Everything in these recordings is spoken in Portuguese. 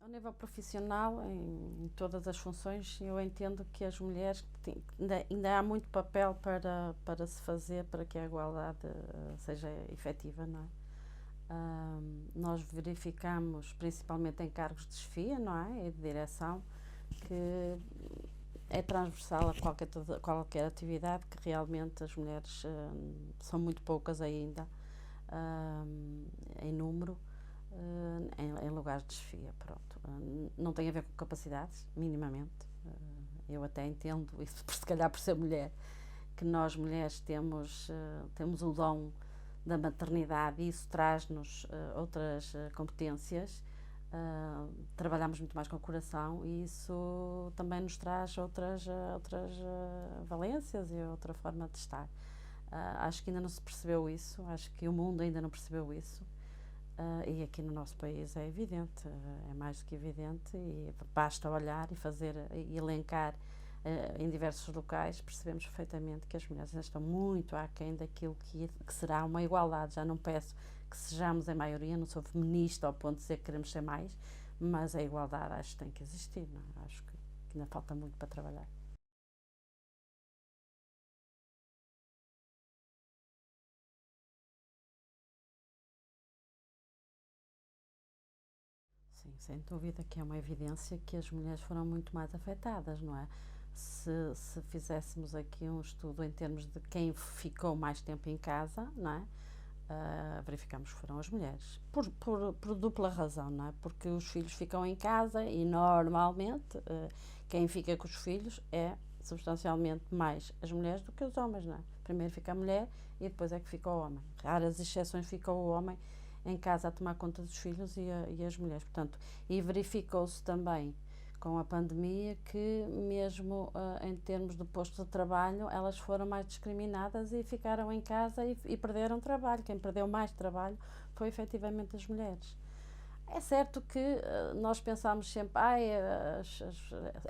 Ao nível profissional, em todas as funções, eu entendo que as mulheres ainda há muito papel para se fazer para que a igualdade seja efetiva, não é? Nós verificamos, principalmente em cargos de chefia, não é? E de direção, que é transversal a qualquer atividade, que realmente as mulheres são muito poucas ainda em número em lugares de chefia, pronto. Não tem a ver com capacidades, minimamente. Eu até entendo isso, se calhar por ser mulher, que nós mulheres temos o dom da maternidade e isso traz-nos outras competências. Trabalhamos muito mais com o coração e isso também nos traz outras valências e outra forma de estar. Acho que ainda não se percebeu isso, acho que o mundo ainda não percebeu isso. E aqui no nosso país é evidente, é mais do que evidente, e basta olhar e fazer e elencar em diversos locais, percebemos perfeitamente que as mulheres ainda estão muito aquém daquilo que será uma igualdade. Já não peço que sejamos em maioria, não sou feminista ao ponto de dizer que queremos ser mais, mas a igualdade acho que tem que existir, não é? Acho que ainda falta muito para trabalhar. Sim, sem dúvida que é uma evidência que as mulheres foram muito mais afetadas, não é? Se fizéssemos aqui um estudo em termos de quem ficou mais tempo em casa, não é? Verificamos que foram as mulheres. Por dupla razão, não é? Porque os filhos ficam em casa e normalmente quem fica com os filhos é substancialmente mais as mulheres do que os homens, não é? Primeiro fica a mulher e depois é que fica o homem. Raras exceções fica o homem em casa a tomar conta dos filhos e as mulheres. Portanto, e verificou-se também com a pandemia que mesmo em termos de posto de trabalho elas foram mais discriminadas e ficaram em casa e perderam trabalho. Quem perdeu mais trabalho foi efetivamente as mulheres. É certo que nós pensamos sempre,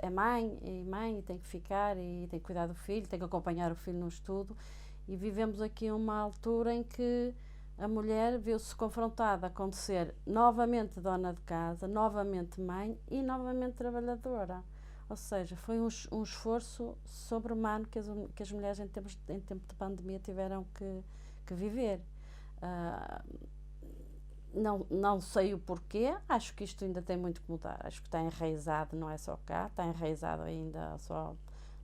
é mãe e tem que ficar e tem que cuidar do filho, tem que acompanhar o filho no estudo, e vivemos aqui uma altura em que a mulher viu-se confrontada com de ser novamente dona de casa, novamente mãe e novamente trabalhadora. Ou seja, foi um esforço sobre-humano que as mulheres em tempo de pandemia tiveram que viver. Uh, não sei o porquê, acho que isto ainda tem muito que mudar. Acho que está enraizado, não é só cá, está enraizado ainda só,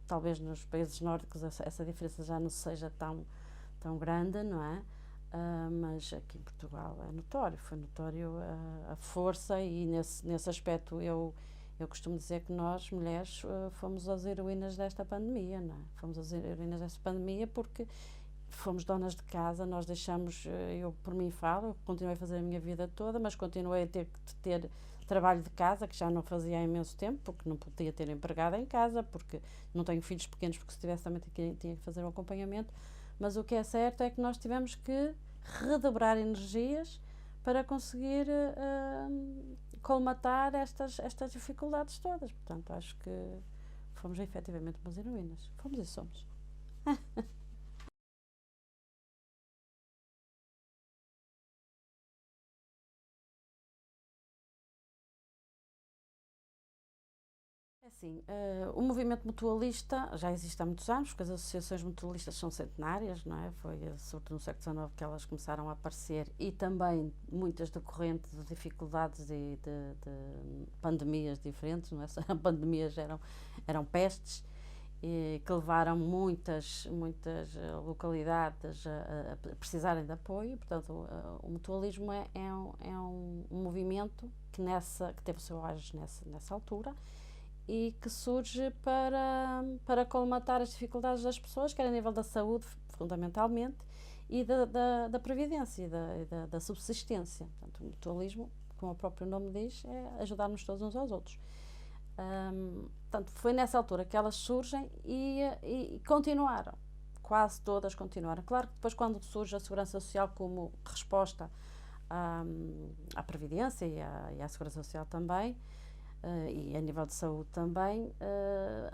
talvez nos países nórdicos essa diferença já não seja tão grande, não é? Mas aqui em Portugal é notório, foi notório a força, e nesse aspecto eu costumo dizer que nós, mulheres, fomos as heroínas desta pandemia, não é? Fomos as heroínas desta pandemia porque fomos donas de casa, nós deixamos, eu por mim falo, eu continuei a fazer a minha vida toda, mas continuei a ter que ter trabalho de casa, que já não fazia há imenso tempo, porque não podia ter empregada em casa, porque não tenho filhos pequenos, porque se tivesse também tinha que fazer um acompanhamento, mas o que é certo é que nós tivemos que redobrar energias para conseguir colmatar estas dificuldades todas. Portanto, acho que fomos efetivamente umas heroínas. Fomos e somos. É assim, o movimento mutualista já existe há muitos anos, porque as associações mutualistas são centenárias, não é? Foi sobretudo no século XIX que elas começaram a aparecer, e também muitas decorrentes de dificuldades e de pandemias diferentes, não é? Pandemias eram pestes, que levaram muitas localidades a precisarem de apoio. Portanto, o mutualismo é um movimento que teve o seu auge nessa altura e que surge para colmatar as dificuldades das pessoas, quer a nível da saúde, fundamentalmente, e da previdência e da subsistência. Portanto, o mutualismo, como o próprio nome diz, é ajudarmos todos uns aos outros. Portanto, foi nessa altura que elas surgem e continuaram. Quase todas continuaram. Claro que depois, quando surge a Segurança Social como resposta à Previdência e à Segurança Social também, e a nível de saúde também,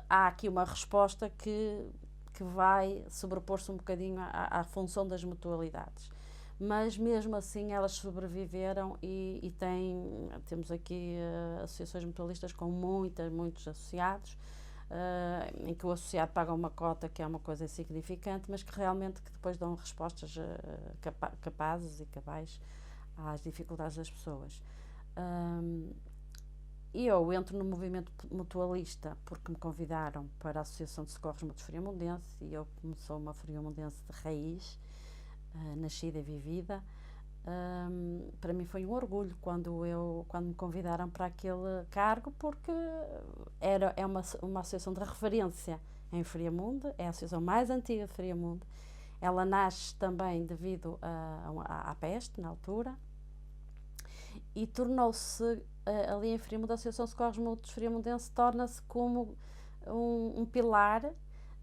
há aqui uma resposta que vai sobrepor-se um bocadinho à função das mutualidades. mas mesmo assim elas sobreviveram e temos aqui associações mutualistas com muitos associados, em que o associado paga uma cota que é uma coisa insignificante, mas que realmente que depois dão respostas capazes e cabais às dificuldades das pessoas. Eu entro no movimento mutualista porque me convidaram para a Associação de Socorros Mútuos Friamundense, e eu, como sou uma friamundense de raiz, nascida e vivida, para mim foi um orgulho quando me convidaram para aquele cargo, porque é uma associação de referência em Friamundo, é a associação mais antiga de Friamundo. Ela nasce também devido à peste, na altura, e tornou-se, ali em Friamundo, a Associação de Socorros Mútuos Friamundense torna-se como um pilar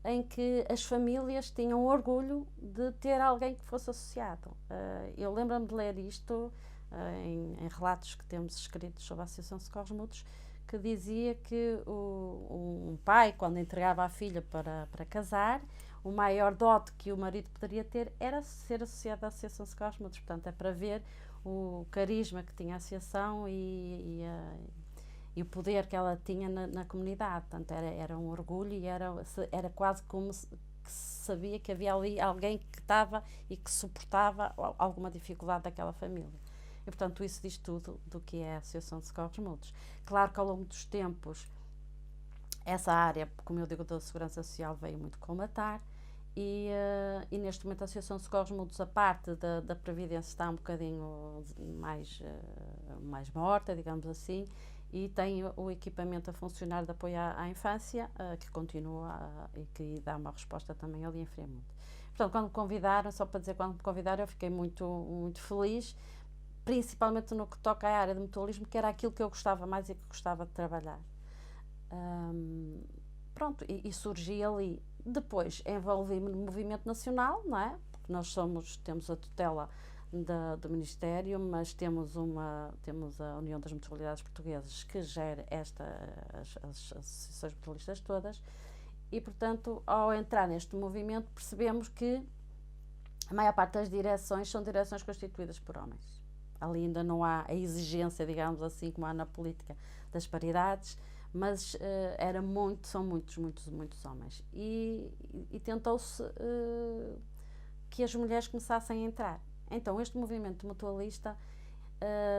em que as famílias tinham orgulho de ter alguém que fosse associado. Eu lembro-me de ler isto em relatos que temos escritos sobre a Associação de Socorros Mútuos, que dizia que um pai, quando entregava a filha para casar, o maior dote que o marido poderia ter era ser associado à Associação de Socorros Mútuos. Portanto, é para ver o carisma que tinha a associação e o poder que ela tinha na comunidade. Portanto, era um orgulho e era quase como que se sabia que havia ali alguém que estava e que suportava alguma dificuldade daquela família. E, portanto, isso diz tudo do que é a Associação de Socorros Mútuos. Claro que ao longo dos tempos, essa área, como eu digo, da segurança social veio muito colmatar, e neste momento a Associação de Socorros Mútuos, a parte da Previdência, está um bocadinho mais morta, digamos assim, e tem o equipamento a funcionar de apoio à infância, que continua e que dá uma resposta também ali em Friamundo. Portanto, quando me convidaram, só para dizer, quando me convidaram, eu fiquei muito feliz, principalmente no que toca à área do mutualismo, que era aquilo que eu gostava mais e que gostava de trabalhar. Pronto, e surgi ali. Depois envolvi-me no movimento nacional, não é? Porque nós temos a tutela do Ministério, mas temos a União das Mutualidades Portuguesas, que gera as associações mutualistas todas, e, portanto, ao entrar neste movimento, percebemos que a maior parte das direções são direções constituídas por homens. Ali ainda não há a exigência, digamos assim, como há na política, das paridades, mas são muitos homens. E tentou-se que as mulheres começassem a entrar. Então, este movimento mutualista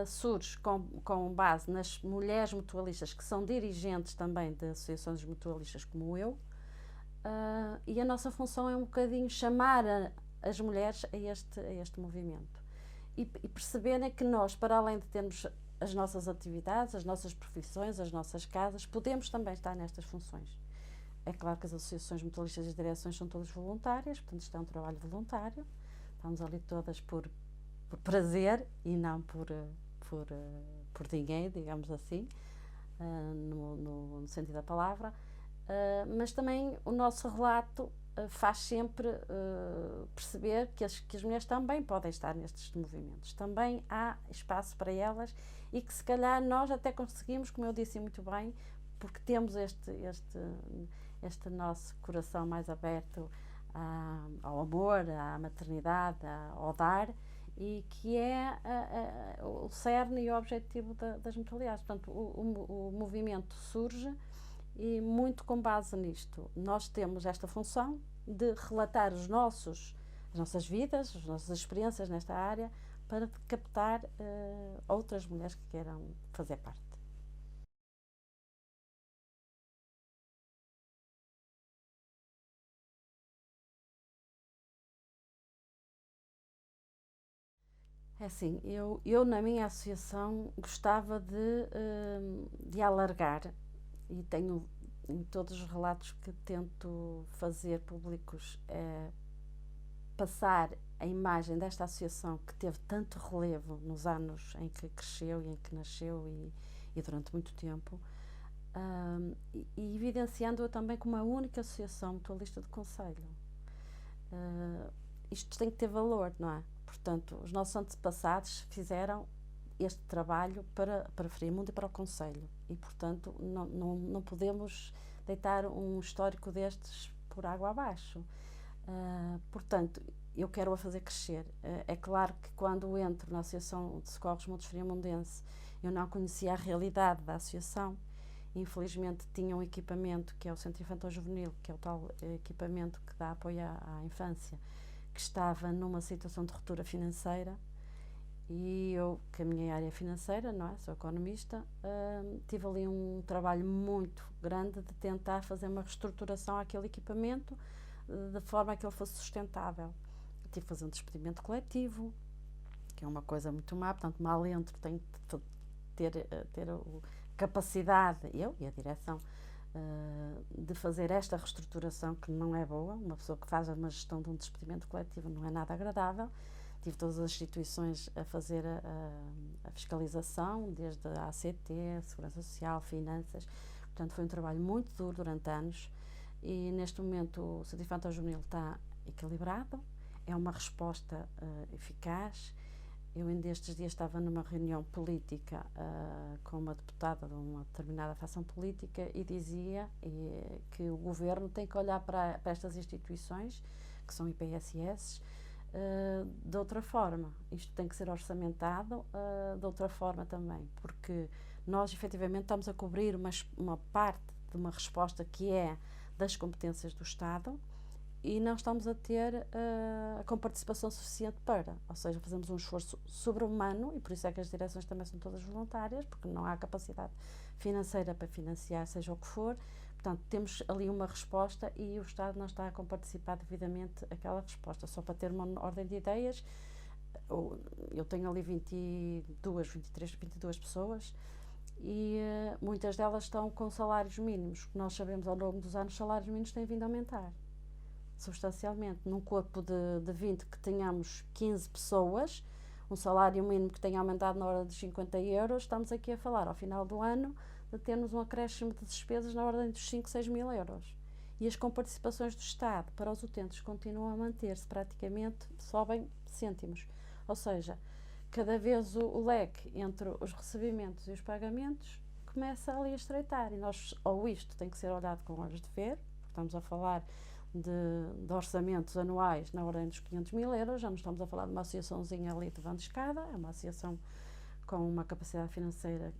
surge com base nas mulheres mutualistas, que são dirigentes também de associações mutualistas como eu, e a nossa função é um bocadinho chamar as mulheres a este movimento. E perceberem que nós, para além de termos as nossas atividades, as nossas profissões, as nossas casas, podemos também estar nestas funções. É claro que as associações mutualistas e as direções são todas voluntárias, portanto isto é um trabalho voluntário, estamos ali todas por prazer e não por dinheiro, digamos assim, no sentido da palavra, mas também o nosso relato faz sempre perceber que as mulheres também podem estar nestes movimentos, também há espaço para elas, e que se calhar nós até conseguimos, como eu disse muito bem, porque temos este nosso coração mais aberto ao amor, à maternidade, ao dar, e que é o cerne e o objetivo das mutualidades. Portanto, o movimento surge e muito com base nisto. Nós temos esta função de relatar as nossas vidas, as nossas experiências nesta área, para captar outras mulheres que queiram fazer parte. É assim, eu na minha associação gostava de alargar, e tenho em todos os relatos que tento fazer públicos, passar a imagem desta associação que teve tanto relevo nos anos em que cresceu e em que nasceu e durante muito tempo, e evidenciando-a também como a única associação mutualista do Conselho. Isto tem que ter valor, não é? Portanto, os nossos antepassados fizeram este trabalho para Friamundo e para o Conselho, e, portanto, não podemos deitar um histórico destes por água abaixo. Portanto, eu quero-a fazer crescer. É claro que quando entro na Associação de Socorros Mútuos Friamundense, eu não conhecia a realidade da associação. Infelizmente tinha um equipamento, que é o Centro Infantil Juvenil, que é o tal equipamento que dá apoio à infância, que estava numa situação de ruptura financeira, e eu, que a minha área é financeira, não é? Sou economista, tive ali um trabalho muito grande de tentar fazer uma reestruturação àquele equipamento, de forma a que ele fosse sustentável. Tive que fazer um despedimento coletivo, que é uma coisa muito má, portanto, mal entro, tenho que ter a capacidade, eu e a direção, de fazer esta reestruturação, que não é boa. Uma pessoa que faz uma gestão de um despedimento coletivo não é nada agradável. Tive todas as instituições a fazer a fiscalização, desde a ACT, Segurança Social, Finanças. Portanto, foi um trabalho muito duro durante anos, e neste momento o Centro Infantil Juvenil está equilibrado, é uma resposta eficaz. Eu ainda estes dias estava numa reunião política com uma deputada de uma determinada facção política, e dizia que o governo tem que olhar para estas instituições, que são IPSS, de outra forma. Isto tem que ser orçamentado de outra forma também, porque nós efetivamente estamos a cobrir uma parte de uma resposta que é das competências do Estado, e não estamos a ter a comparticipação suficiente para, ou seja, fazemos um esforço sobre-humano, e por isso é que as direções também são todas voluntárias, porque não há capacidade financeira para financiar, seja o que for. Portanto, temos ali uma resposta e o Estado não está a comparticipar devidamente aquela resposta. Só para ter uma ordem de ideias, eu tenho ali 22, 23, 22 pessoas, e muitas delas estão com salários mínimos. Nós sabemos, ao longo dos anos, os salários mínimos têm vindo a aumentar substancialmente. Num corpo de 20 que tenhamos 15 pessoas, um salário mínimo que tenha aumentado na ordem de 50 euros, estamos aqui a falar, ao final do ano, de termos um acréscimo de despesas na ordem dos 5, 6 mil euros. E as comparticipações do Estado para os utentes continuam a manter-se, praticamente sobem cêntimos. Ou seja, cada vez o leque entre os recebimentos e os pagamentos começa ali a estreitar, e ou isto tem que ser olhado com olhos de ver, estamos a falar de orçamentos anuais na ordem dos 500 mil euros, já não estamos a falar de uma associaçãozinha ali de vão de escada, é uma associação com uma capacidade financeira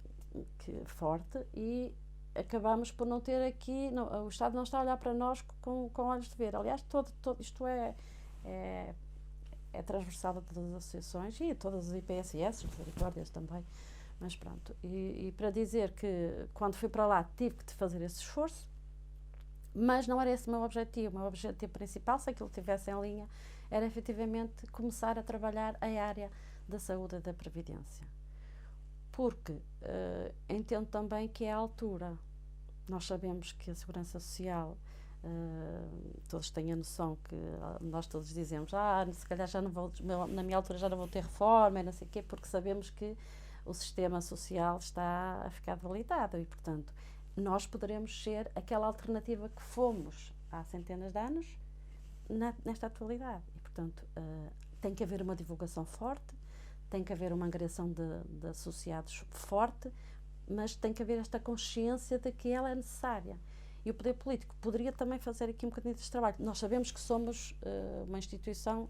forte, e acabamos por não ter aqui, o Estado não está a olhar para nós com olhos de ver. Aliás, isto é transversal a todas as associações e a todas as IPSS, misericórdias também, mas pronto. E para dizer que quando fui para lá tive que fazer esse esforço, mas não era esse o meu objetivo. O meu objetivo principal, se aquilo estivesse em linha, era efetivamente começar a trabalhar a área da saúde e da previdência. Porque entendo também que é a altura. Nós sabemos que a Segurança Social, todos têm a noção que nós todos dizemos, se calhar já não vou, na minha altura já não vou ter reforma, e não sei o quê, porque sabemos que o sistema social está a ficar debilitado, e portanto nós poderemos ser aquela alternativa que fomos há centenas de anos nesta atualidade. E portanto tem que haver uma divulgação forte, tem que haver uma angariação de associados forte, mas tem que haver esta consciência de que ela é necessária. E o poder político poderia também fazer aqui um bocadinho deste trabalho. Nós sabemos que somos uma instituição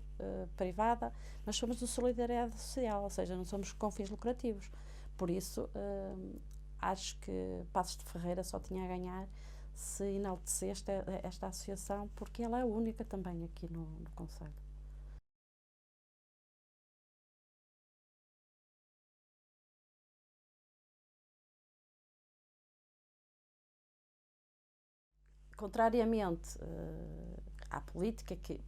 privada, mas somos de solidariedade social, ou seja, não somos com fins lucrativos. Por isso, acho que Passos de Ferreira só tinha a ganhar se enaltecesse esta associação, porque ela é a única também aqui no concelho. Contrariamente à política, que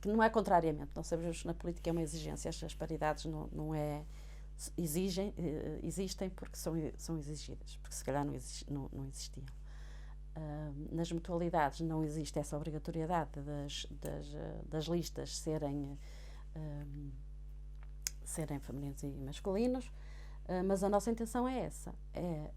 não é contrariamente, nós sabemos que na política é uma exigência, estas paridades não é, existem porque são exigidas, porque se calhar não existiam. Nas mutualidades não existe essa obrigatoriedade das listas serem femininos e masculinos, mas a nossa intenção é essa, é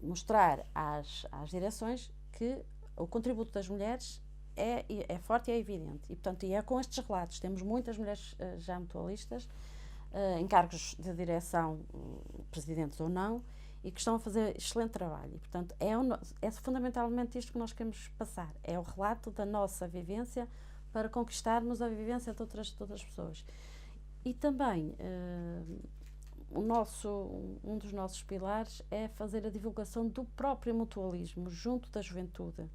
mostrar às direções que o contributo das mulheres é forte e é evidente. E, portanto, é com estes relatos. Temos muitas mulheres já mutualistas, em cargos de direção, presidentes ou não, e que estão a fazer excelente trabalho. E, portanto, é fundamentalmente isto que nós queremos passar. É o relato da nossa vivência, do nosso dia a dia, e para conquistarmos a vivência de outras pessoas. E também, um dos nossos pilares é fazer a divulgação do próprio mutualismo junto da juventude.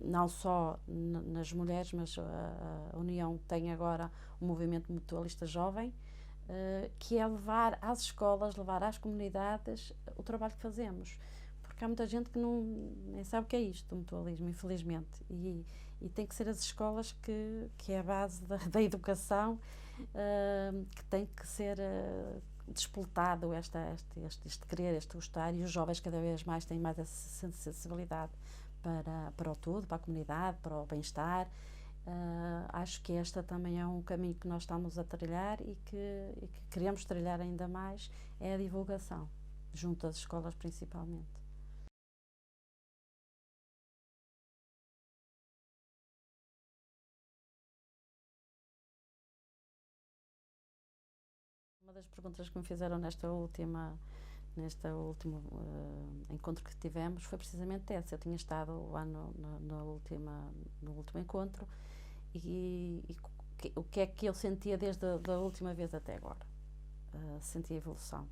Não só nas mulheres, mas a União tem agora um movimento mutualista jovem, que é levar às escolas, levar às comunidades o trabalho que fazemos. Porque há muita gente que nem sabe o que é isto, o mutualismo, infelizmente. E tem que ser as escolas que é a base da educação, que tem que ser despoletado este querer, este gostar, e os jovens cada vez mais têm mais essa sensibilidade para o todo, para a comunidade, para o bem-estar. Acho que este também é um caminho que nós estamos a trilhar e que queremos trilhar ainda mais, é a divulgação, junto às escolas principalmente. Uma das perguntas que me fizeram neste último encontro que tivemos foi precisamente essa. Eu tinha estado lá no último encontro e o que é que eu sentia desde a última vez até agora. Senti evolução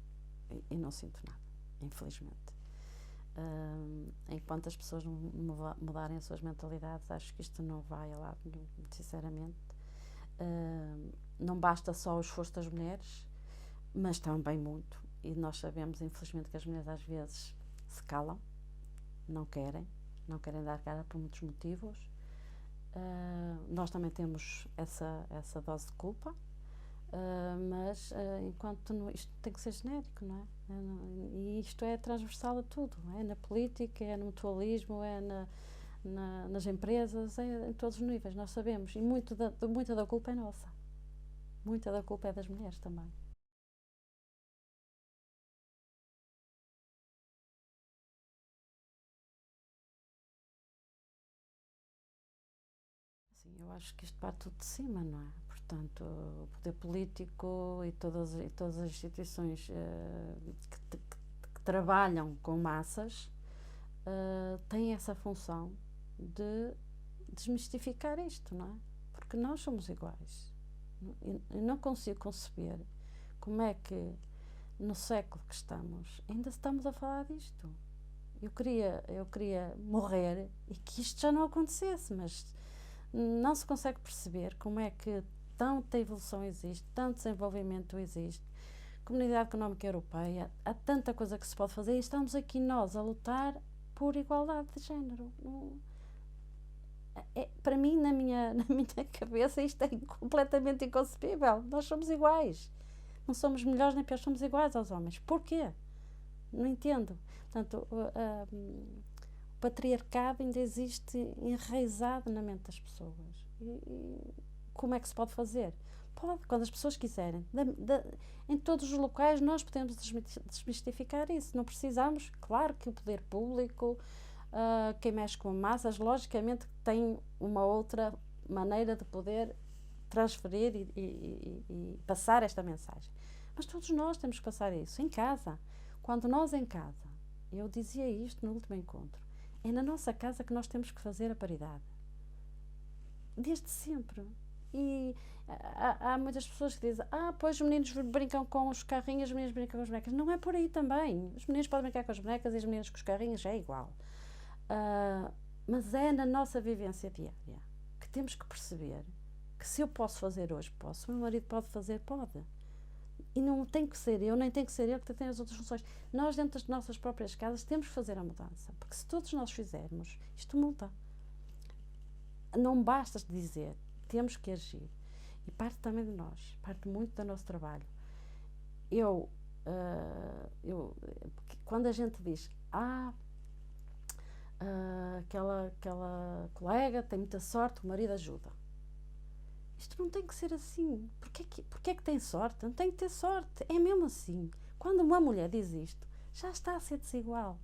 e não sinto nada, infelizmente. Enquanto as pessoas não mudarem as suas mentalidades, acho que isto não vai a lado nenhum, sinceramente. Não basta só o esforço das mulheres, mas também muito. E nós sabemos, infelizmente, que as mulheres às vezes se calam, não querem dar cara por muitos motivos. Nós também temos essa dose de culpa, mas enquanto isto tem que ser genérico, não é? E isto é transversal a tudo, é na política, é no mutualismo, é nas empresas, é em todos os níveis, nós sabemos. E muita da culpa é nossa, muita da culpa é das mulheres também. Sim, eu acho que isto parte tudo de cima, não é? Portanto, o poder político e todas as instituições que trabalham com massas têm essa função de desmistificar isto, não é? Porque nós somos iguais. Eu não consigo conceber como é que no século que estamos ainda estamos a falar disto. Eu queria morrer e que isto já não acontecesse, mas não se consegue perceber como é que tanta evolução existe, tanto desenvolvimento existe, Comunidade Económica Europeia, há tanta coisa que se pode fazer e estamos aqui nós a lutar por igualdade de género. Para mim, na minha cabeça, isto é completamente inconcebível. Nós somos iguais. Não somos melhores nem piores, somos iguais aos homens. Porquê? Não entendo. Portanto, o patriarcado ainda existe enraizado na mente das pessoas. E como é que se pode fazer? Pode, quando as pessoas quiserem. Em todos os locais nós podemos desmistificar isso. Não precisamos, claro que o poder público, quem mexe com massas, logicamente tem uma outra maneira de poder transferir e passar esta mensagem. Mas todos nós temos que passar isso em casa. Quando nós em casa, eu dizia isto no último encontro, é na nossa casa que nós temos que fazer a paridade. Desde sempre. E há muitas pessoas que dizem: pois os meninos brincam com os carrinhos, as meninas brincam com as bonecas. Não é por aí também. Os meninos podem brincar com as bonecas e as meninas com os carrinhos, é igual. Mas é na nossa vivência diária que temos que perceber que se eu posso fazer hoje, posso. O meu marido pode fazer, pode. E não tem que ser eu, nem tem que ser ele que tem as outras funções. Nós, dentro das nossas próprias casas, temos que fazer a mudança. Porque se todos nós fizermos, isto muda. Não basta dizer, temos que agir. E parte também de nós, parte muito do nosso trabalho. Quando a gente diz, aquela colega tem muita sorte, o marido ajuda. Isto não tem que ser assim. Porquê que tem sorte? Não tem que ter sorte. É mesmo assim. Quando uma mulher diz isto, já está a ser desigual.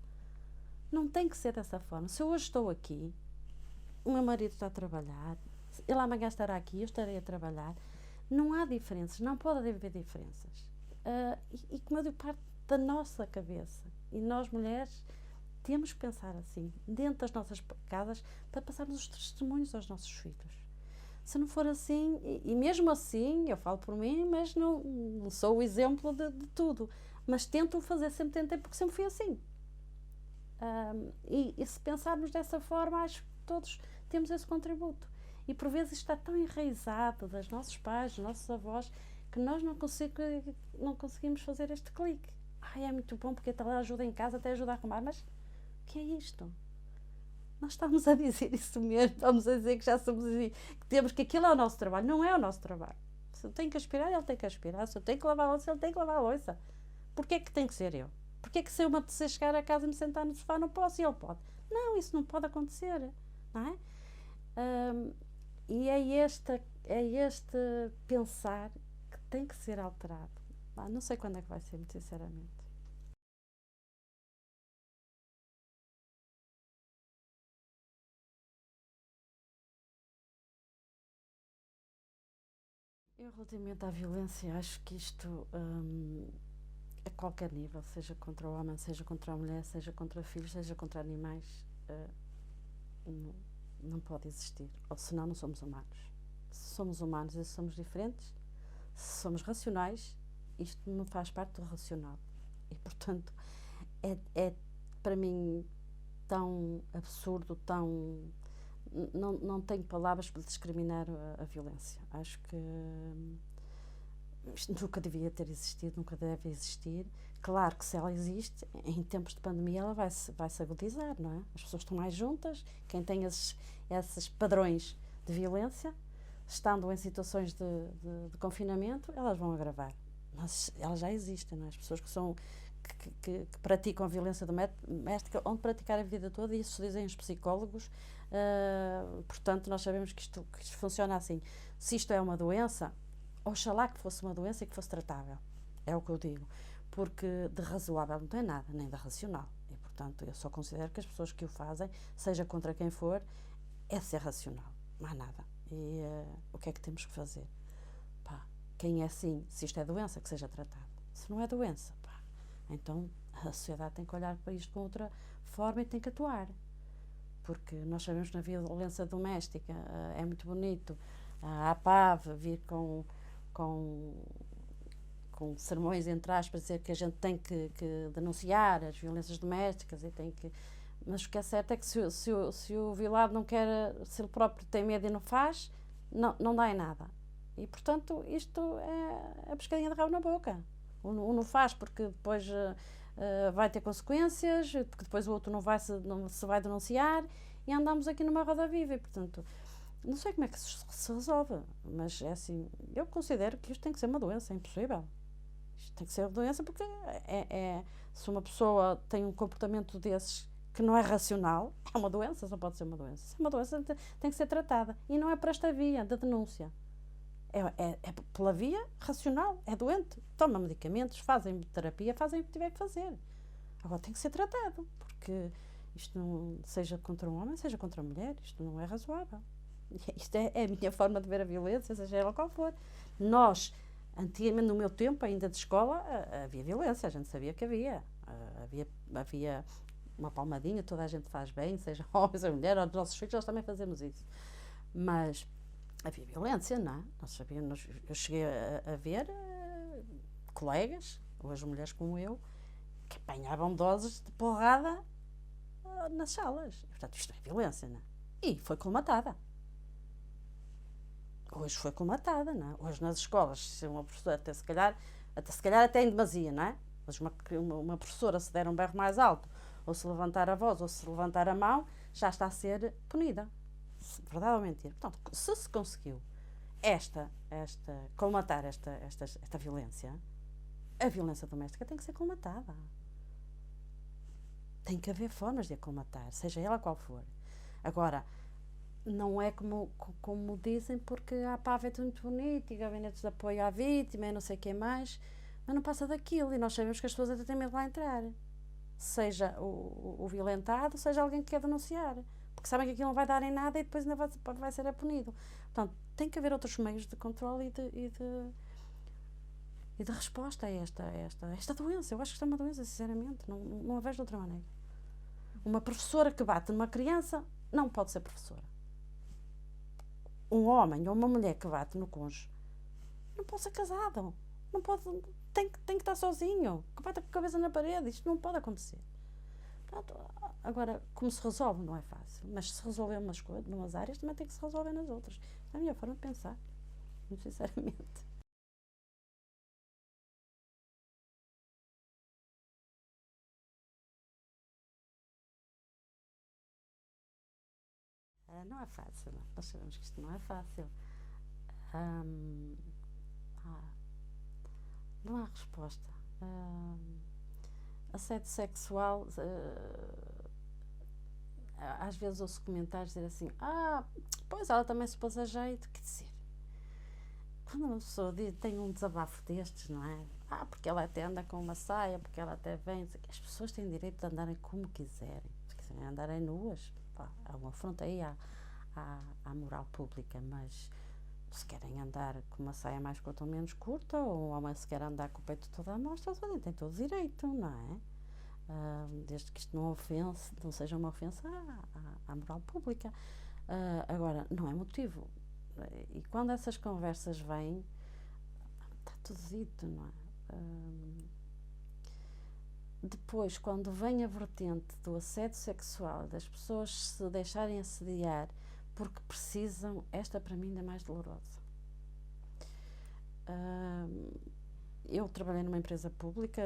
Não tem que ser dessa forma. Se eu hoje estou aqui, o meu marido está a trabalhar, ele amanhã estará aqui, eu estarei a trabalhar. Não há diferenças, não pode haver diferenças. E como eu digo, parte da nossa cabeça. E nós, mulheres, temos que pensar assim, dentro das nossas casas, para passarmos os testemunhos aos nossos filhos. Se não for assim, e mesmo assim, eu falo por mim, mas não sou o exemplo de tudo. Mas tento fazer, sempre tentei, porque sempre fui assim. E se pensarmos dessa forma, acho que todos temos esse contributo. E por vezes está tão enraizado dos nossos pais, dos nossos avós, que nós não conseguimos fazer este clique. Ai, é muito bom porque até ajuda em casa, até ajuda a arrumar, mas o que é isto? Nós estamos a dizer isso mesmo, estamos a dizer que já somos assim, que temos que aquilo é o nosso trabalho, não é o nosso trabalho. Se eu tenho que aspirar, ele tem que aspirar, se eu tenho que lavar a louça, ele tem que lavar a louça. Porquê é que tem que ser eu? Porquê é que se eu me apetecer chegar a casa e me sentar no sofá não posso e ele pode? Não, isso não pode acontecer, não é? E é este pensar que tem que ser alterado. Não sei quando é que vai ser, muito sinceramente. Eu, relativamente à violência, acho que isto, a qualquer nível, seja contra o homem, seja contra a mulher, seja contra filhos, seja contra animais, não, não pode existir. Ou senão não somos humanos. Se somos humanos e se somos diferentes, se somos racionais, isto não faz parte do racional. E, portanto, é para mim tão absurdo, tão. Não tenho palavras para discriminar a violência. Acho que isto nunca devia ter existido, nunca deve existir. Claro que se ela existe, em tempos de pandemia ela vai-se agudizar, não é? As pessoas estão mais juntas, quem tem esses padrões de violência, estando em situações de confinamento, elas vão agravar. Mas elas já existem, não é? As pessoas que praticam a violência doméstica onde praticar a vida toda, e isso dizem os psicólogos. Portanto, nós sabemos que isto funciona assim. Se isto é uma doença, oxalá que fosse uma doença e que fosse tratável. É o que eu digo. Porque de razoável não tem nada, nem de racional. E, portanto, eu só considero que as pessoas que o fazem, seja contra quem for, é ser racional. Mais nada. E o que é que temos que fazer? Pá, quem é assim, se isto é doença, que seja tratado. Se não é doença, pá, então a sociedade tem que olhar para isto com outra forma e tem que atuar. Porque nós sabemos que na violência doméstica é muito bonito a APAV vir com, com sermões, entre aspas, dizer que a gente tem que denunciar as violências domésticas e tem que. Mas o que é certo é que se o violado não quer, se ele próprio tem medo e não faz, não dá em nada. E, portanto, isto é a pescadinha de rabo na boca. Um não faz porque depois vai ter consequências, porque depois o outro não se vai denunciar, e andamos aqui numa roda viva. E, portanto, não sei como é que se resolve, mas é assim, eu considero que isto tem que ser uma doença, é impossível. Isto tem que ser uma doença porque se uma pessoa tem um comportamento desses que não é racional, é uma doença, só pode ser uma doença. Se é uma doença, tem que ser tratada. E não é por esta via da denúncia. É pela via racional, é doente. Toma medicamentos, fazem terapia, fazem o que tiver que fazer. Agora tem que ser tratado, porque isto não seja contra um homem, seja contra a mulher, isto não é razoável. Isto é a minha forma de ver a violência, seja ela qual for. Nós, antigamente, no meu tempo, ainda de escola, havia violência, a gente sabia que havia. Havia uma palmadinha, toda a gente faz bem, seja homem, seja mulher, ou os nossos filhos, nós também fazemos isso. Mas havia violência, não é? Nós sabíamos, eu cheguei a ver colegas, ou as mulheres como eu, que apanhavam doses de porrada nas salas. E, portanto, isto é violência, não é? E foi colmatada. Hoje foi colmatada, não é? Hoje nas escolas, se uma professora, até se calhar até em demasia, não é? Mas uma professora, se der um berro mais alto, ou se levantar a voz, ou se levantar a mão, já está a ser punida. Verdade ou mentira? Portanto, se conseguiu colmatar esta violência, a violência doméstica tem que ser colmatada. Tem que haver formas de a colmatar, seja ela qual for. Agora, não é como dizem, porque a PAV é tudo muito bonito e gabinetes de apoio à vítima e não sei o que mais, mas não passa daquilo e nós sabemos que as pessoas até têm medo de lá entrar. Seja o violentado, seja alguém que quer denunciar. Porque sabem que aquilo não vai dar em nada e depois ainda vai ser punido. Portanto, tem que haver outros meios de controle e de resposta a esta doença. Eu acho que isto é uma doença, sinceramente. Não a vejo de outra maneira. Uma professora que bate numa criança não pode ser professora. Um homem ou uma mulher que bate no cônjuge não pode ser casado. Não pode, tem que estar sozinho, que bate com a cabeça na parede. Isto não pode acontecer. Pronto, agora, como se resolve, não é fácil. Mas se resolver umas coisas, numas áreas, também tem que se resolver nas outras. É a minha forma de pensar, muito sinceramente. Não é fácil. Nós sabemos que isto não é fácil. Hum, ah, não há resposta. Assédio sexual, às vezes ouço comentários dizer assim: pois ela também se pôs a jeito. Quer dizer, quando uma pessoa tem um desabafo destes, não é? Porque ela até anda com uma saia, porque ela até vem. As pessoas têm direito de andarem como quiserem. Se quiserem andarem nuas, há uma afronta aí à moral pública, mas se querem andar com uma saia mais curta ou menos curta, ou um homem se quer andar com o peito todo à mostra, tem todo o direito, não é? Desde que isto não seja uma ofensa à moral pública. Agora, não é motivo. E quando essas conversas vêm, está tudo dito, não é? Depois, quando vem a vertente do assédio sexual, das pessoas se deixarem assediar porque precisam, esta para mim ainda é mais dolorosa. Eu trabalhei numa empresa pública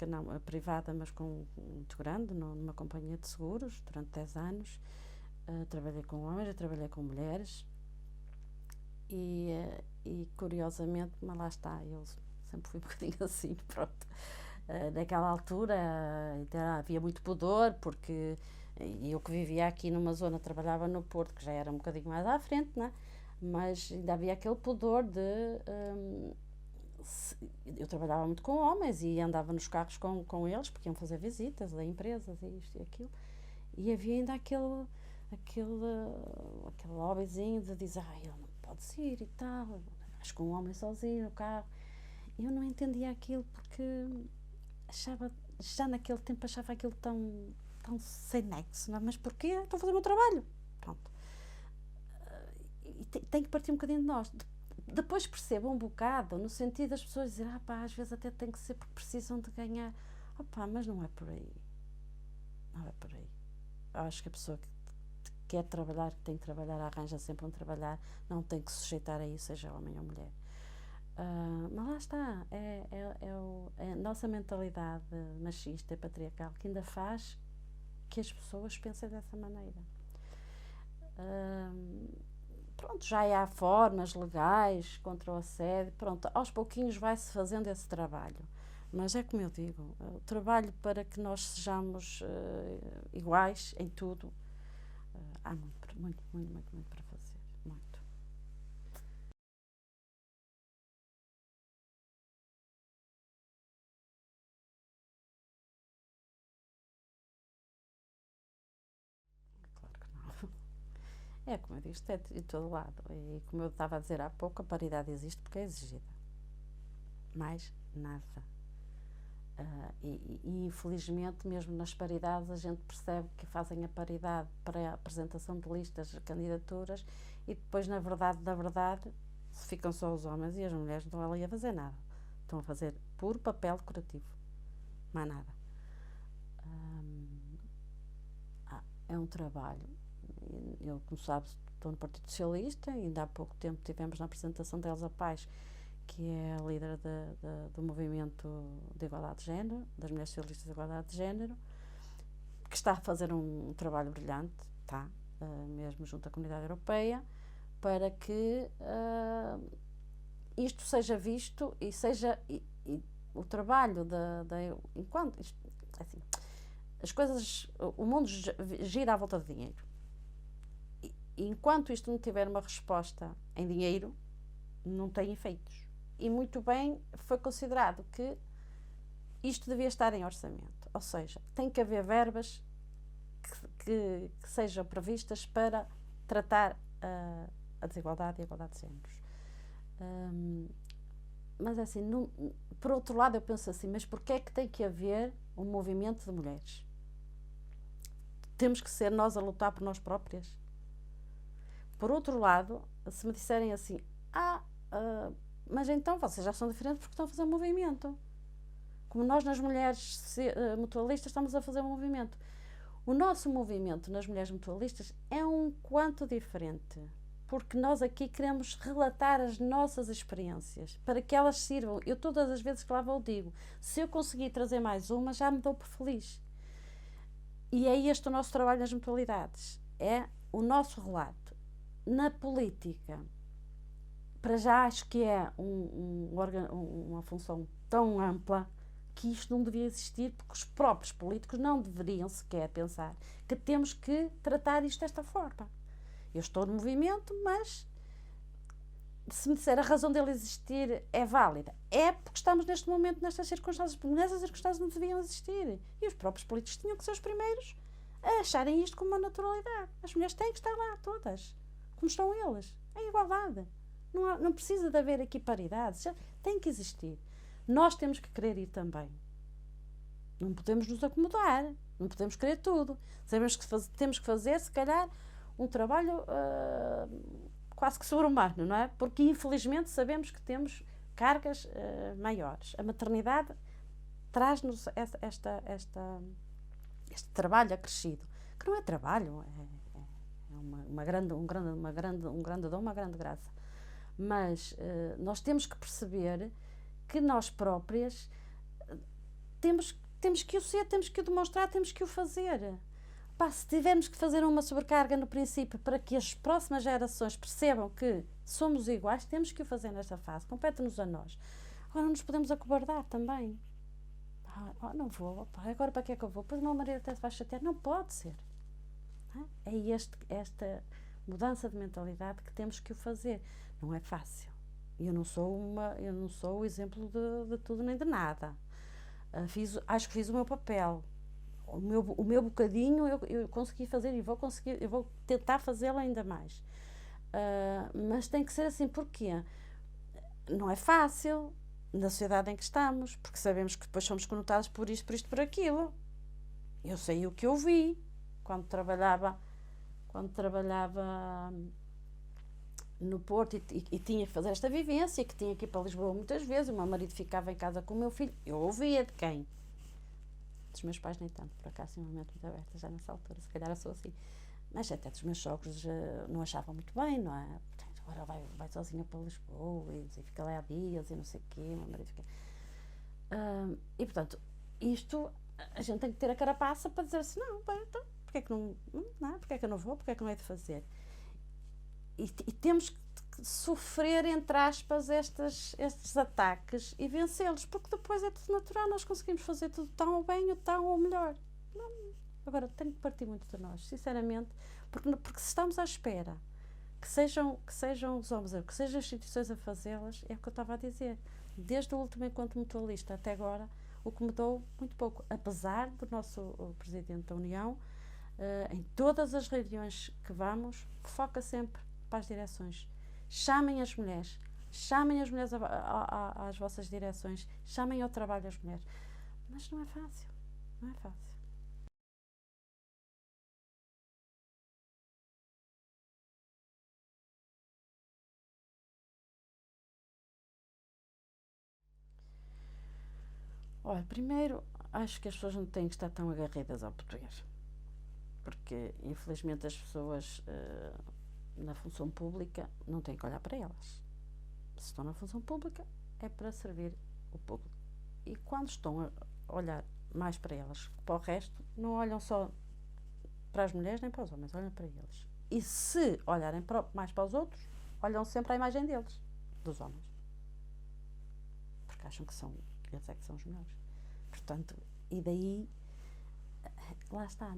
não, privada, mas muito grande, numa companhia de seguros, durante 10 anos. Trabalhei com homens, trabalhei com mulheres e curiosamente, mas lá está, eu sempre fui um bocadinho assim, pronto. Naquela altura havia muito pudor, porque eu que vivia aqui numa zona, trabalhava no Porto, que já era um bocadinho mais à frente, né? Mas ainda havia aquele pudor de... eu trabalhava muito com homens e andava nos carros com eles, porque iam fazer visitas a empresas e isto e aquilo, e havia ainda aquele hobbyzinho de dizer, ele não pode ir e tal, acho que um homem sozinho no carro. Eu não entendia aquilo porque achava, já naquele tempo achava aquilo tão sem nexo, não é? Mas porquê? Estou a fazer o meu trabalho. Pronto. E tem que partir um bocadinho de nós. Depois percebo um bocado, no sentido das pessoas dizerem, às vezes até tem que ser porque precisam de ganhar. Mas não é por aí. Não é por aí. Eu acho que a pessoa que quer trabalhar, que tem que trabalhar, arranja sempre um trabalhar, não tem que se sujeitar a isso, seja homem ou mulher. Mas lá está, é a nossa mentalidade machista e patriarcal que ainda faz que as pessoas pensem dessa maneira. Pronto, já há formas legais contra o assédio, pronto, aos pouquinhos vai-se fazendo esse trabalho. Mas é como eu digo, o trabalho para que nós sejamos iguais em tudo, há muito para fazer, muito. Claro que não. É como eu digo, isto é de todo lado. E como eu estava a dizer há pouco, a paridade existe porque é exigida. Mais nada. E infelizmente, mesmo nas paridades, a gente percebe que fazem a paridade para a apresentação de listas de candidaturas e depois, na verdade, ficam só os homens e as mulheres não estão ali a fazer nada. Estão a fazer puro papel decorativo. Mais nada. É um trabalho. Eu, como sabes, estou no Partido Socialista e ainda há pouco tempo tivemos na apresentação de Elsa Paes, que é a líder do movimento de igualdade de género, das mulheres socialistas de igualdade de género, que está a fazer um trabalho brilhante, mesmo junto à Comunidade Europeia, para que isto seja visto e seja o trabalho enquanto isto, assim, as coisas, o mundo gira à volta de dinheiro. E enquanto isto não tiver uma resposta em dinheiro, não tem efeitos. E muito bem foi considerado que isto devia estar em orçamento. Ou seja, tem que haver verbas que sejam previstas para tratar a desigualdade e a igualdade de géneros. Mas assim, por outro lado eu penso assim, mas porquê é que tem que haver um movimento de mulheres? temos que ser nós a lutar por nós próprias. Por outro lado, se me disserem assim, mas então vocês já são diferentes porque estão a fazer um movimento. Como nós nas mulheres mutualistas estamos a fazer um movimento. O nosso movimento nas mulheres mutualistas é um quanto diferente, porque nós aqui queremos relatar as nossas experiências, para que elas sirvam. Eu todas as vezes que lá vou digo, se eu conseguir trazer mais uma, já me dou por feliz. E é este o nosso trabalho nas mutualidades, é o nosso relato. Na política, para já acho que é uma função tão ampla que isto não devia existir, porque os próprios políticos não deveriam sequer pensar que temos que tratar isto desta forma. Eu estou no movimento, mas se me disser a razão dele existir é válida, é porque estamos neste momento nestas circunstâncias, porque nessas circunstâncias não deviam existir. E os próprios políticos tinham que ser os primeiros a acharem isto como uma naturalidade. As mulheres têm que estar lá todas, como estão eles, em igualdade. Não precisa de haver aqui paridades, tem que existir. Nós temos que querer ir também. Não podemos nos acomodar, não podemos querer tudo. Temos que fazer, se calhar, um trabalho quase que sobre-humano, não é? Porque, infelizmente, sabemos que temos cargas maiores. A maternidade traz-nos este trabalho acrescido, que não é trabalho, é um grande dom, uma grande graça. Mas nós temos que perceber que nós próprias temos que o ser, temos que o demonstrar, temos que o fazer. Se tivermos que fazer uma sobrecarga no princípio para que as próximas gerações percebam que somos iguais, temos que o fazer nesta fase, compete-nos a nós. Agora não nos podemos acobardar também. Não vou, agora para que é que eu vou? Pois o meu marido até se vai chatear. Não pode ser. É esta mudança de mentalidade que temos que o fazer. Não é fácil. Eu não sou o exemplo de tudo nem de nada. Acho que fiz o meu papel. O meu bocadinho eu consegui fazer e eu vou tentar fazê-lo ainda mais. Mas tem que ser assim, porquê? Não é fácil na sociedade em que estamos, porque sabemos que depois somos conotados por isto, por aquilo. Eu sei o que eu vi quando trabalhava no Porto e tinha que fazer esta vivência, que tinha que ir para Lisboa muitas vezes, o meu marido ficava em casa com o meu filho. Eu ouvia de quem? Dos meus pais nem tanto, por acaso, uma mente muito aberta já nessa altura, se calhar eu sou assim. Mas até dos meus sogros não achavam muito bem, não é? Agora vai sozinha para Lisboa e fica lá há dias e não sei o quê, meu marido fica... e portanto, isto, a gente tem que ter a carapaça para dizer assim, não, então, porque é que porque é que eu não vou, porque é que não é de fazer? E temos que sofrer, entre aspas, estes ataques e vencê-los, porque depois é tudo natural, nós conseguimos fazer tudo tão ou bem ou tão ou melhor. Agora, tem que partir muito de nós, sinceramente, porque se estamos à espera que sejam os homens, que sejam as instituições a fazê-las, é o que eu estava a dizer. Desde o último encontro mutualista até agora, o que mudou muito pouco, apesar do nosso Presidente da União, em todas as reuniões que vamos, foca sempre para as direções. Chamem as mulheres às vossas direções, chamem ao trabalho as mulheres. Mas não é fácil, não é fácil. Olha, primeiro, acho que as pessoas não têm que estar tão agarradas ao poder, porque infelizmente as pessoas na função pública não têm que olhar para elas. Se estão na função pública é para servir o público. E quando estão a olhar mais para elas que para o resto, não olham só para as mulheres nem para os homens, olham para eles. E se olharem mais para os outros, olham sempre à imagem deles, dos homens. Porque acham que eles é que são os melhores. Portanto, e daí, lá está,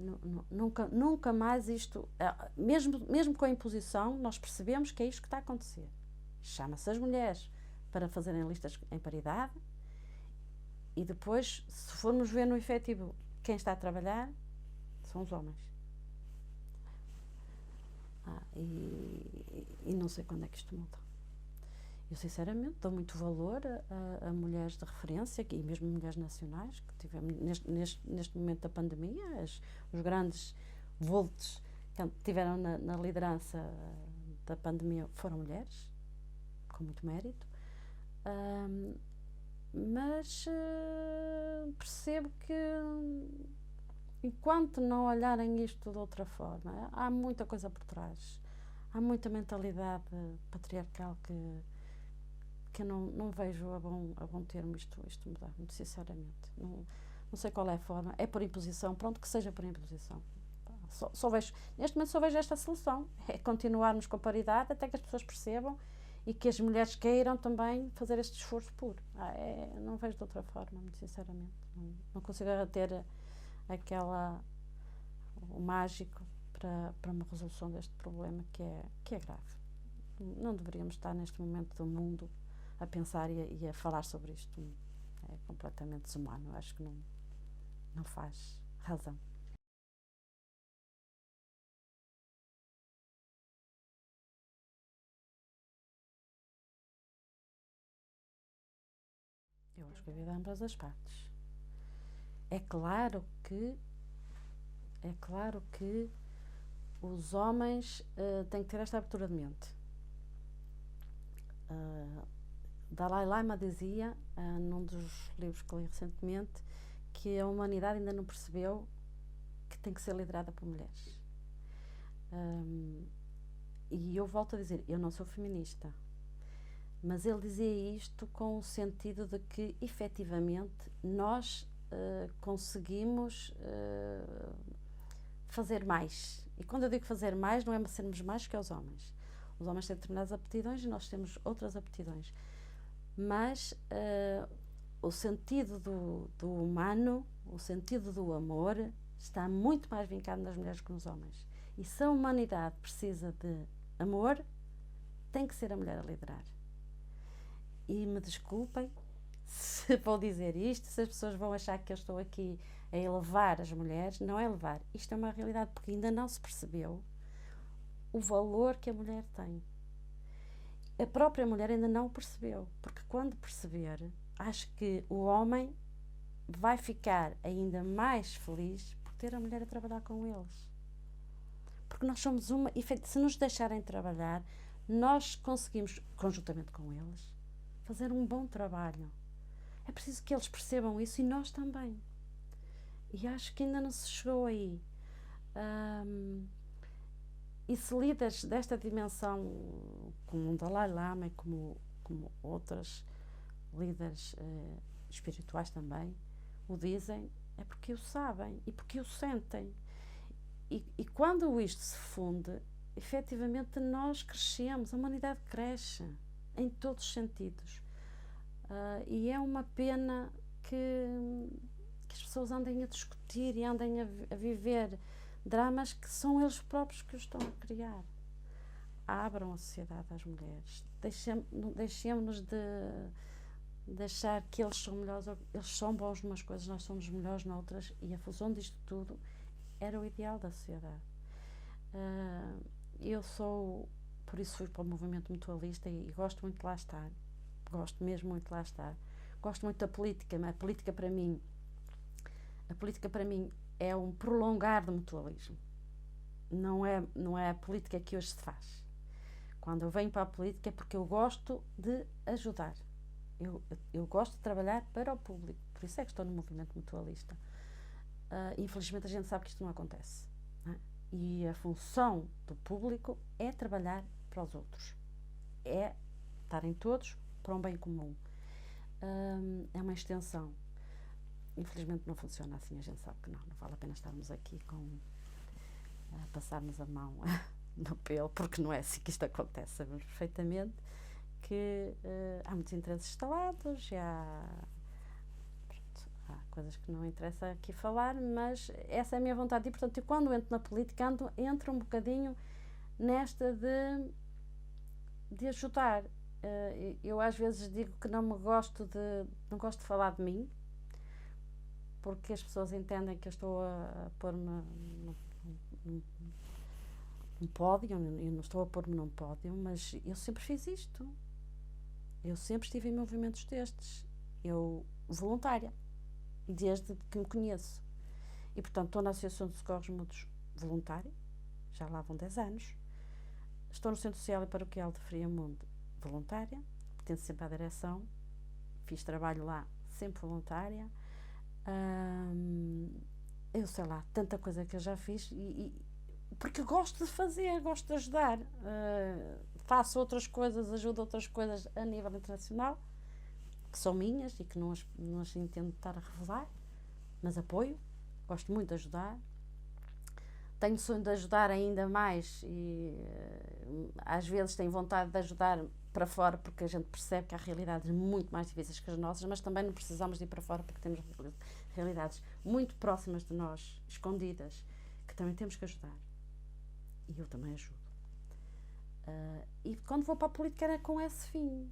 nunca mais isto, mesmo com a imposição, nós percebemos que é isto que está a acontecer. Chama-se as mulheres para fazerem listas em paridade e depois, se formos ver no efetivo quem está a trabalhar, são os homens. E não sei quando é que isto muda. Eu, sinceramente, dou muito valor a mulheres de referência, e mesmo mulheres nacionais, que tivemos neste momento da pandemia, vultos que tiveram na liderança da pandemia foram mulheres, com muito mérito. Mas percebo que enquanto não olharem isto de outra forma, há muita coisa por trás. Há muita mentalidade patriarcal que eu não vejo a bom termo isto mudar, muito sinceramente. Não sei qual é a forma. É por imposição, pronto, que seja por imposição. Só vejo, neste momento só vejo esta solução. É continuarmos com a paridade até que as pessoas percebam e que as mulheres queiram também fazer este esforço puro. Não vejo de outra forma, muito sinceramente. Não consigo ter o mágico para uma resolução deste problema que é grave. Não deveríamos estar neste momento do mundo a pensar e a falar sobre isto. É completamente desumano. Acho que não faz razão. Eu acho que a vida é ambas as partes. É claro que os homens têm que ter esta abertura de mente. Dalai Lama dizia, num dos livros que li recentemente, que a humanidade ainda não percebeu que tem que ser liderada por mulheres. E eu volto a dizer, eu não sou feminista, mas ele dizia isto com o sentido de que, efetivamente, nós conseguimos fazer mais. E quando eu digo fazer mais, não é sermos mais que os homens. Os homens têm determinadas aptidões e nós temos outras aptidões. Mas o sentido do humano, o sentido do amor, está muito mais vincado nas mulheres que nos homens. E se a humanidade precisa de amor, tem que ser a mulher a liderar. E me desculpem se vou dizer isto, se as pessoas vão achar que eu estou aqui a elevar as mulheres. Não é elevar, isto é uma realidade, porque ainda não se percebeu o valor que a mulher tem. A própria mulher ainda não percebeu, porque quando perceber, acho que o homem vai ficar ainda mais feliz por ter a mulher a trabalhar com eles. Porque nós somos se nos deixarem trabalhar, nós conseguimos, conjuntamente com eles, fazer um bom trabalho. É preciso que eles percebam isso e nós também. E acho que ainda não se chegou aí. E se líderes desta dimensão, como o Dalai Lama e como outras líderes espirituais também, o dizem, é porque o sabem e porque o sentem. E quando isto se funde, efetivamente nós crescemos, a humanidade cresce em todos os sentidos. E é uma pena que as pessoas andem a discutir e andem a viver dramas que são eles próprios que os estão a criar. Abram a sociedade às mulheres. Deixemos-nos de achar que eles são melhores, eles são bons numas coisas, nós somos melhores noutras, e a fusão disto tudo era o ideal da sociedade. Por isso fui para o movimento mutualista e gosto muito de lá estar. Gosto mesmo muito de lá estar. Gosto muito da política, mas a política para mim é um prolongar do mutualismo. Não é a política que hoje se faz. Quando eu venho para a política é porque eu gosto de ajudar. Eu gosto de trabalhar para o público. Por isso é que estou no movimento mutualista. Infelizmente a gente sabe que isto não acontece. Não é? E a função do público é trabalhar para os outros. É estarem todos para um bem comum. É uma extensão. Infelizmente não funciona assim, a gente sabe que não vale a pena estarmos aqui a passarmos a mão no pelo, porque não é assim que isto acontece. Sabemos perfeitamente que há muitos interesses instalados, há coisas que não interessa aqui falar, mas essa é a minha vontade. E, portanto, quando entro na política, entro um bocadinho nesta de ajudar. Eu às vezes digo que não gosto de falar de mim, porque as pessoas entendem que eu estou a pôr-me num pódio. Eu não estou a pôr-me num pódio, mas eu sempre fiz isto. Eu sempre estive em movimentos destes. Eu, voluntária, desde que me conheço. E, portanto, estou na Associação de Socorros Mútuos voluntária, já lá vão 10 anos. Estou no Centro Social e Paroquial de Friamundo, voluntária, pertenço sempre à direção, fiz trabalho lá, sempre voluntária. Eu sei lá, tanta coisa que eu já fiz porque eu gosto de fazer, gosto de ajudar. Faço outras coisas, ajudo outras coisas a nível internacional, que são minhas e que não as entendo estar a revelar, mas apoio, gosto muito de ajudar. Tenho sonho de ajudar ainda mais e às vezes tenho vontade de ajudar para fora porque a gente percebe que há realidades muito mais difíceis que as nossas, mas também não precisamos de ir para fora porque temos realidades muito próximas de nós, escondidas, que também temos que ajudar. E eu também ajudo. E quando vou para a política era com esse fim.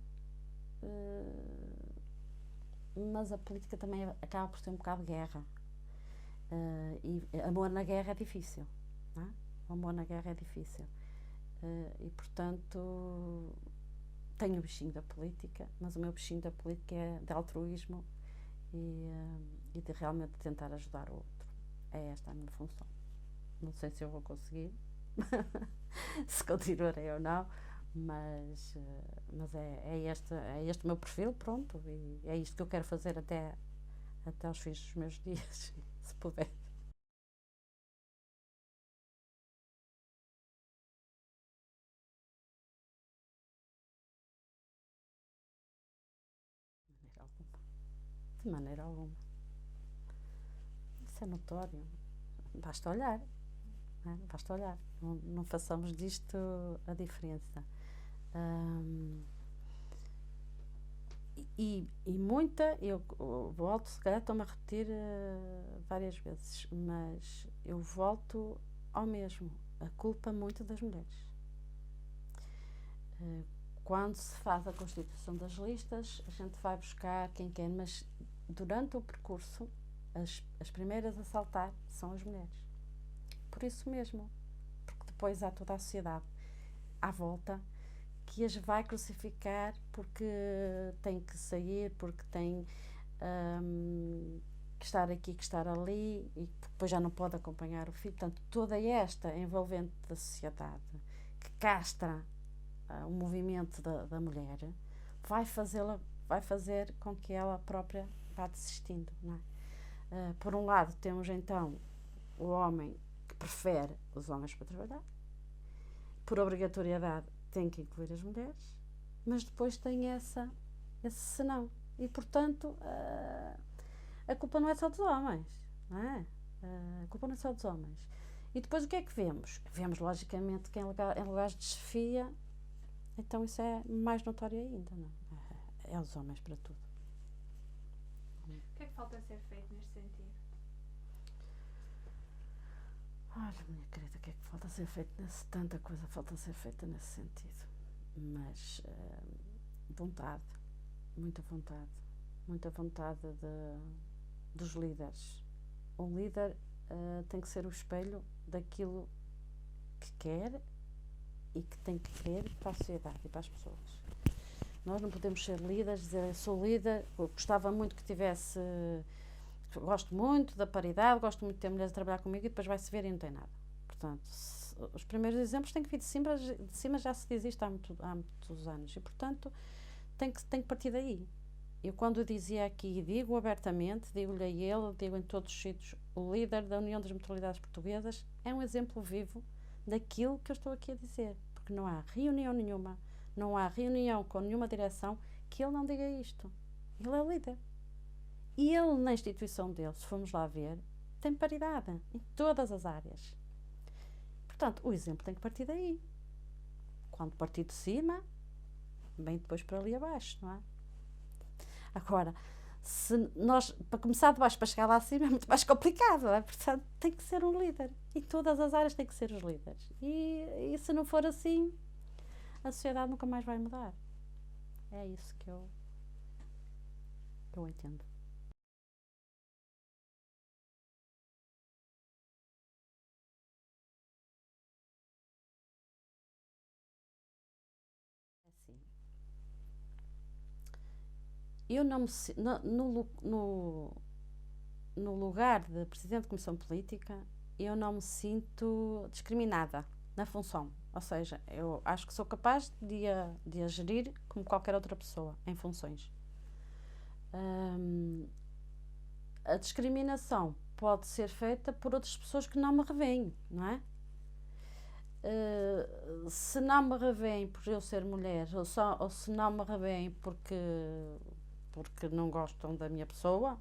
Mas a política também acaba por ser um bocado de guerra. E amor na guerra é difícil, não é? O amor na guerra é difícil. E portanto tenho o bichinho da política, mas o meu bichinho da política é de altruísmo e de realmente tentar ajudar o outro. É esta a minha função. Não sei se eu vou conseguir, se continuarei ou não, mas é este o meu perfil, pronto, e é isto que eu quero fazer até aos fins dos meus dias, se puder. De maneira alguma. Isso é notório. Basta olhar. Não é? Basta olhar. Não façamos disto a diferença. E muita, eu volto, se calhar estou-me a repetir várias vezes, mas eu volto ao mesmo. A culpa muito das mulheres. Quando se faz a constituição das listas, a gente vai buscar quem quer, mas durante o percurso, as primeiras a saltar são as mulheres. Por isso mesmo, porque depois há toda a sociedade à volta que as vai crucificar porque tem que sair, porque tem que estar aqui, que estar ali e depois já não pode acompanhar o filho. Portanto, toda esta envolvente da sociedade que castra o movimento da mulher vai fazer com que ela própria vá desistindo, não é? Por um lado temos então o homem que prefere os homens para trabalhar, por obrigatoriedade tem que incluir as mulheres, mas depois tem esse senão. E, portanto, a culpa não é só dos homens, não é? A culpa não é só dos homens. E depois o que é que vemos? Vemos, logicamente, que em lugares de chefia, então isso é mais notório ainda, não é? É os homens para tudo. O que é que falta ser feito neste sentido? Olha, minha querida, o que é que falta ser feito tanta coisa falta ser feita nesse sentido. Mas vontade, muita vontade dos líderes. Um líder tem que ser o espelho daquilo que quer e que tem que querer para a sociedade e para as pessoas. Nós não podemos ser líderes, dizer eu sou líder, eu gostava muito que tivesse, gosto muito da paridade, gosto muito de ter mulheres a trabalhar comigo e depois vai-se ver e não tem nada. Portanto, os primeiros exemplos têm que vir de cima já se diz isto há muitos anos e, portanto, tem que partir daí. Eu, quando dizia aqui, digo abertamente, digo-lhe a ele, digo em todos os sítios, o líder da União das Mutualidades Portuguesas é um exemplo vivo daquilo que eu estou aqui a dizer, porque não há reunião nenhuma, não há reunião com nenhuma direção que ele não diga isto. Ele é o líder. E ele, na instituição dele, se formos lá ver, tem paridade em todas as áreas. Portanto, o exemplo tem que partir daí. Quando partir de cima, vem depois para ali abaixo, não é? Agora, se nós, para começar de baixo para chegar lá acima, é muito mais complicado, não é? Portanto, tem que ser um líder. E todas as áreas têm que ser os líderes. E se não for assim, a sociedade nunca mais vai mudar. É isso que eu entendo. Assim, eu não me no lugar de Presidente de Comissão Política, eu não me sinto discriminada na função. Ou seja, eu acho que sou capaz de a gerir como qualquer outra pessoa em funções. A discriminação pode ser feita por outras pessoas que não me revêem, não é? Se não me revêem por eu ser mulher, ou se não me revêem porque não gostam da minha pessoa,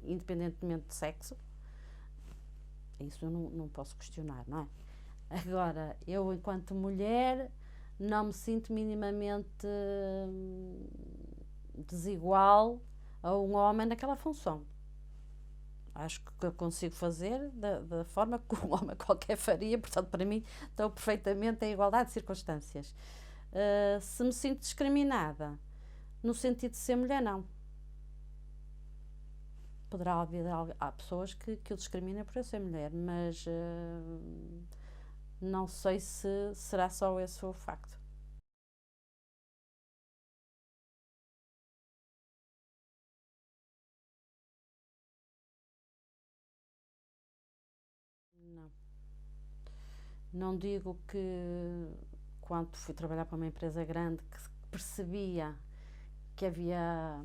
independentemente de sexo, isso eu não posso questionar, não é? Agora, eu enquanto mulher não me sinto minimamente desigual a um homem naquela função. Acho que eu consigo fazer da forma que um homem qualquer faria, portanto, para mim, estou perfeitamente em igualdade de circunstâncias. Se me sinto discriminada, no sentido de ser mulher, não. Poderá haver há pessoas que o discriminem por eu ser mulher, mas não sei se será só esse o facto. Não. Não digo que quando fui trabalhar para uma empresa grande que percebia que havia,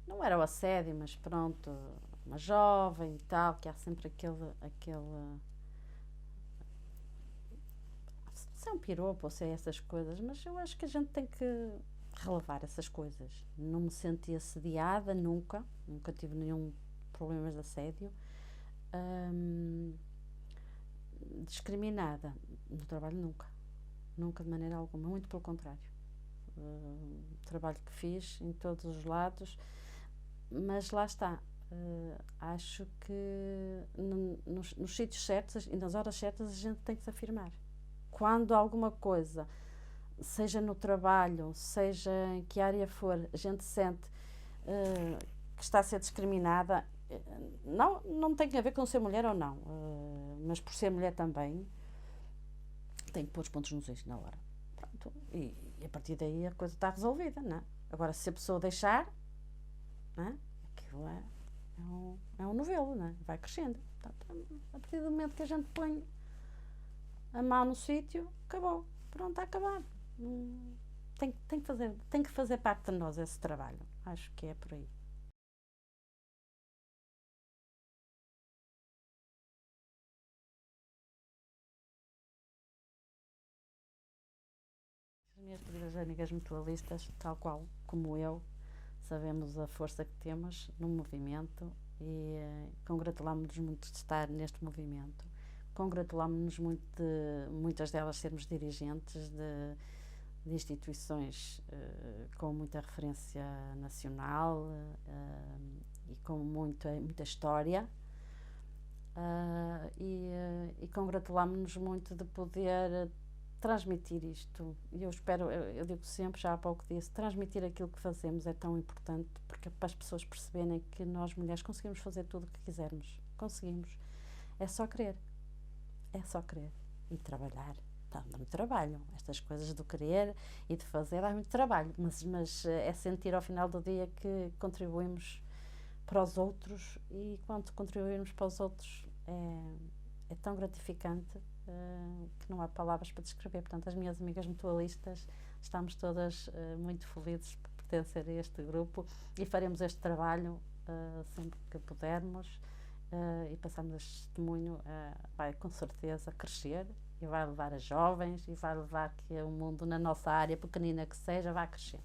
não era o assédio, mas pronto, uma jovem e tal, que há sempre se é um piropo ou se é essas coisas, mas eu acho que a gente tem que relevar essas coisas. Não me senti assediada, nunca tive nenhum problema de assédio. Hum, Discriminada no trabalho, nunca de maneira alguma, muito pelo contrário. Trabalho que fiz em todos os lados, mas lá está. Acho que nos sítios certos e nas horas certas a gente tem que se afirmar. Quando alguma coisa, seja no trabalho, seja em que área for, a gente sente que está a ser discriminada, não tem a ver com ser mulher ou não, mas por ser mulher também, tem que pôr os pontos nos is na hora. Pronto, e a partir daí a coisa está resolvida, não é? Agora, se a pessoa deixar, não é? Aquilo é um novelo, não é? Vai crescendo. Portanto, a partir do momento que a gente põe a mão no sítio, acabou. Pronto, está a acabar. Tem que fazer parte de nós esse trabalho. Acho que é por aí. As minhas queridas amigas mutualistas, tal qual como eu, sabemos a força que temos no movimento e congratulamos-nos muito de estar neste movimento. Congratulamos-nos muito de muitas delas sermos dirigentes de instituições com muita referência nacional e com muita história. E congratulamos-nos muito de poder transmitir isto. E eu espero, eu digo sempre, já há pouco disse, transmitir aquilo que fazemos é tão importante porque para as pessoas perceberem que nós mulheres conseguimos fazer tudo o que quisermos. Conseguimos. É só querer. É só querer. E trabalhar. Dá muito trabalho. Estas coisas do querer e de fazer dá muito trabalho. Mas é sentir ao final do dia que contribuímos para os outros e quando contribuirmos para os outros é tão gratificante que não há palavras para descrever. Portanto, as minhas amigas mutualistas estamos todas muito felizes por pertencer a este grupo e faremos este trabalho sempre que pudermos e passarmos este testemunho vai com certeza crescer e vai levar a jovens e vai levar que o mundo na nossa área pequenina que seja vai crescendo.